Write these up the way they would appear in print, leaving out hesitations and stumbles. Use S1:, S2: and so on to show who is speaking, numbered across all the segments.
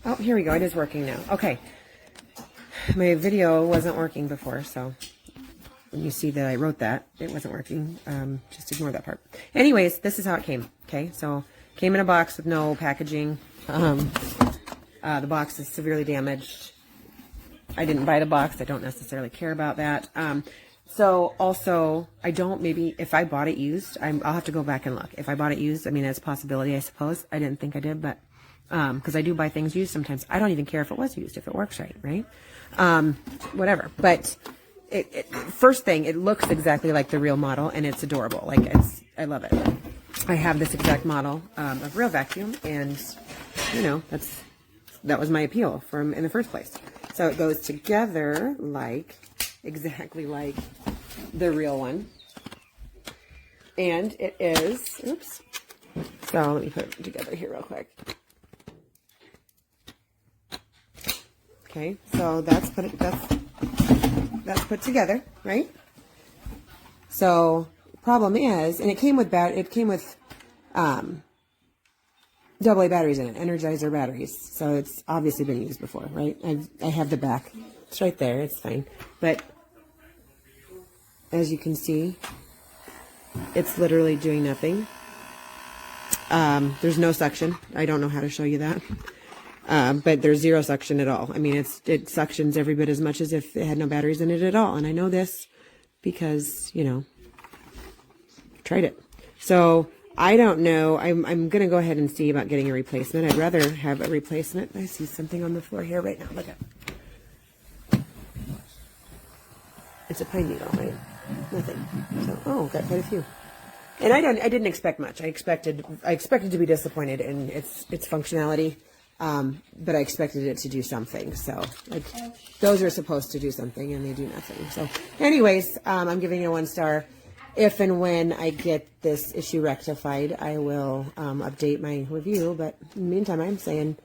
S1: Oh, here we go. It is working now. Okay. My video wasn't working before, so when you see that I wrote that, it wasn't working. Just ignore that part. Anyways, this is how it came. Okay, so came in a box with no packaging. The box is severely damaged. I didn't buy the box. I don't necessarily care about that. So also, I don't, maybe if I bought it used, I'll have to go back and look. If I bought it used, I mean, that's a possibility, I suppose. I didn't think I did, but because I do buy things used sometimes. I don't even care if it was used, if it works right? Whatever. But first thing, it looks exactly like the real model, and it's adorable. Like, I love it. I have this exact model of real vacuum, and, you know, that was my appeal in the first place. So it goes together exactly like the real one. And it is, oops. So let me put it together here real quick. Okay, so that's put together, right? So problem is, and it came with AA batteries in it, Energizer batteries. So it's obviously been used before, right? I have the back. It's right there. It's fine. But as you can see, it's literally doing nothing. There's no suction. I don't know how to show you that. But there's zero suction at all. I mean, it suctions every bit as much as if it had no batteries in it at all. And I know this because, you know, I tried it. So I don't know. I'm going to go ahead and see about getting a replacement. I'd rather have a replacement. I see something on the floor here right now. Look at it. It's a pine needle, right? Nothing. So, oh, got quite a few. And I didn't expect much. I expected to be disappointed in its functionality. But I expected it to do something. So, like, those are supposed to do something, and they do nothing. So, anyways, I'm giving it a 1 star. If and when I get this issue rectified, I will update my review. But in the meantime, I'm saying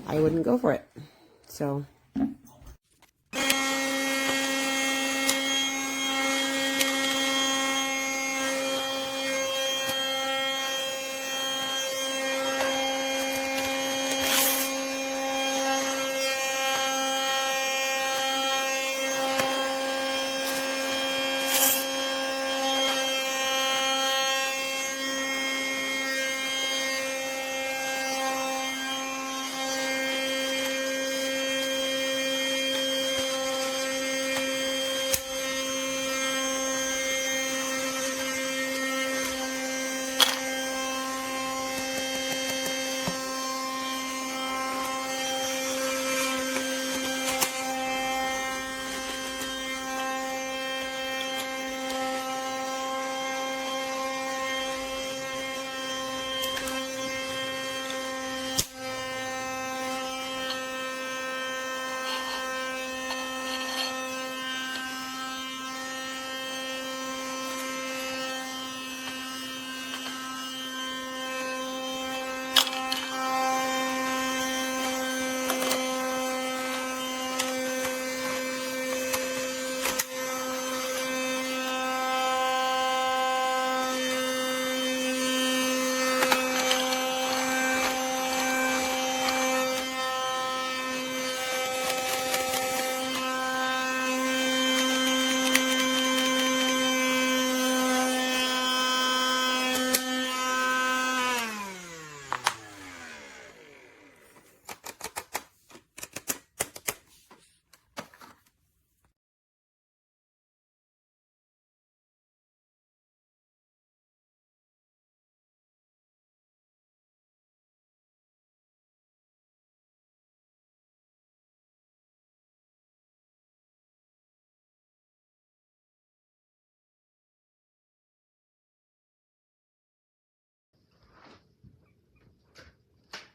S1: I wouldn't go for it. So.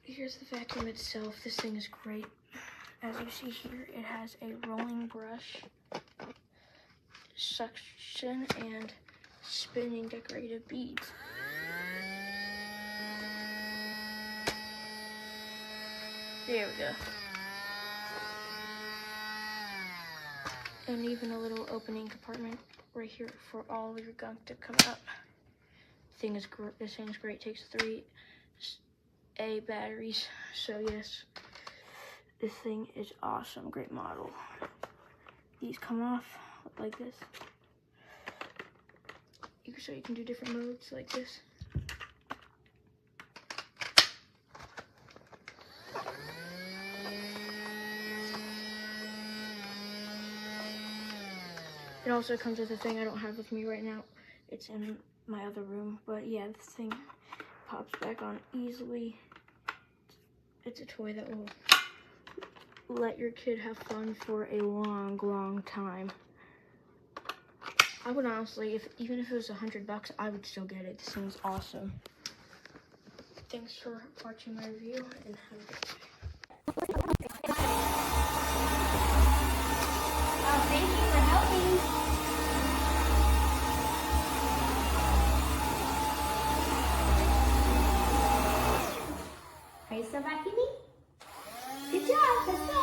S2: Here's the vacuum itself. This thing is great. As you see here, it has a rolling brush, suction, and spinning decorative beads. There we go. And even a little opening compartment right here for all of your gunk to come out. This thing is great. Takes 3 AA batteries. So yes, This thing is awesome, great model. These come off like this. So you can do different modes like this. It also comes with a thing I don't have with me right now. It's in my other room, but yeah, this thing pops back on easily. It's a toy that will let your kid have fun for a long, long time. I would honestly, even if it was $100, I would still get it. This thing's awesome. Thanks for watching my review, and have a good day.
S3: Oh, thank you for helping. Are you still backing me? Good job, let's go.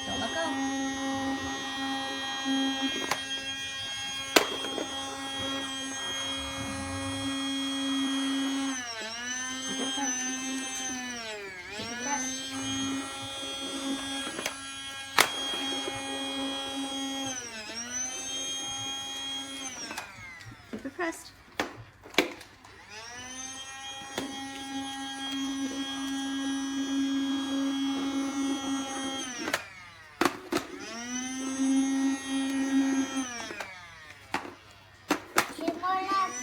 S3: Don't let go. Keep it pressed. Keep it pressed. Keep it pressed. Two more left.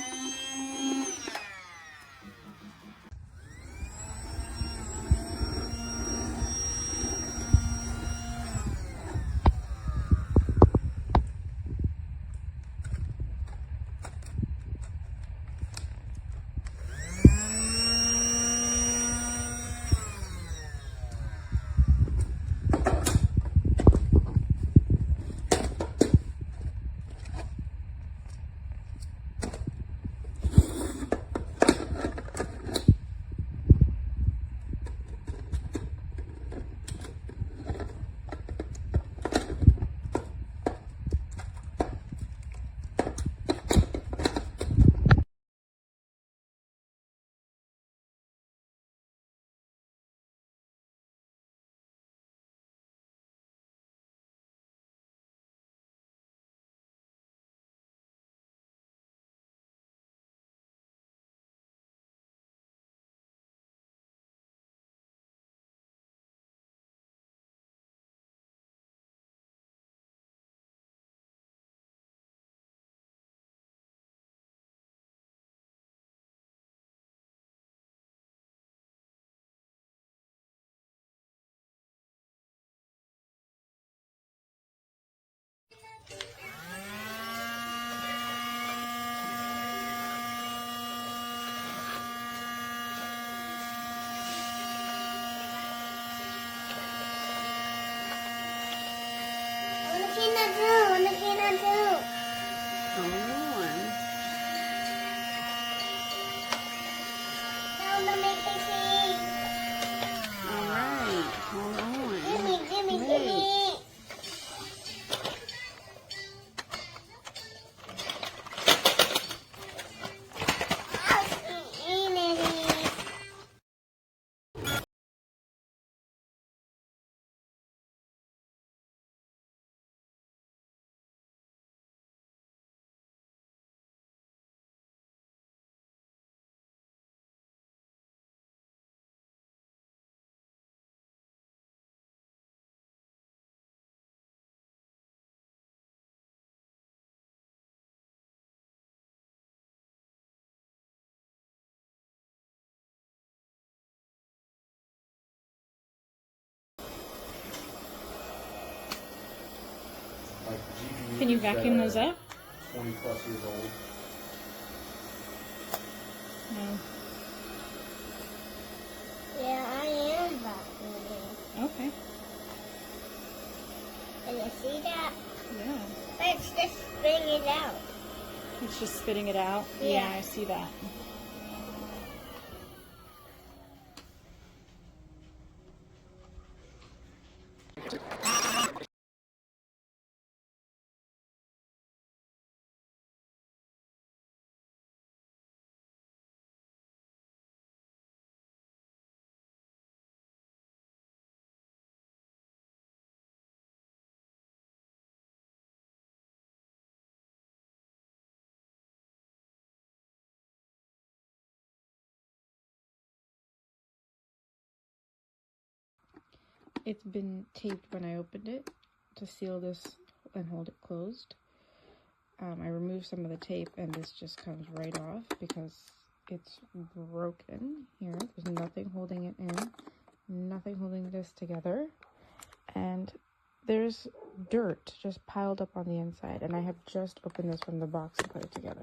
S4: Can you vacuum those up?
S5: 20 plus years old.
S4: No.
S3: Yeah, I am vacuuming.
S4: Okay.
S3: Can you see that?
S4: Yeah.
S3: Let's just bring it out.
S4: It's just spitting it out.
S3: Yeah.
S4: Yeah, I see that.
S3: it's been taped when I opened it to seal this and hold it closed. I removed some of the tape and this just comes right off because it's broken here. There's nothing holding it in, nothing holding this together, and there's dirt just piled up on the inside, and I have just opened this from the box and put it together.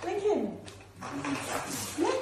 S1: Lincoln! Yes!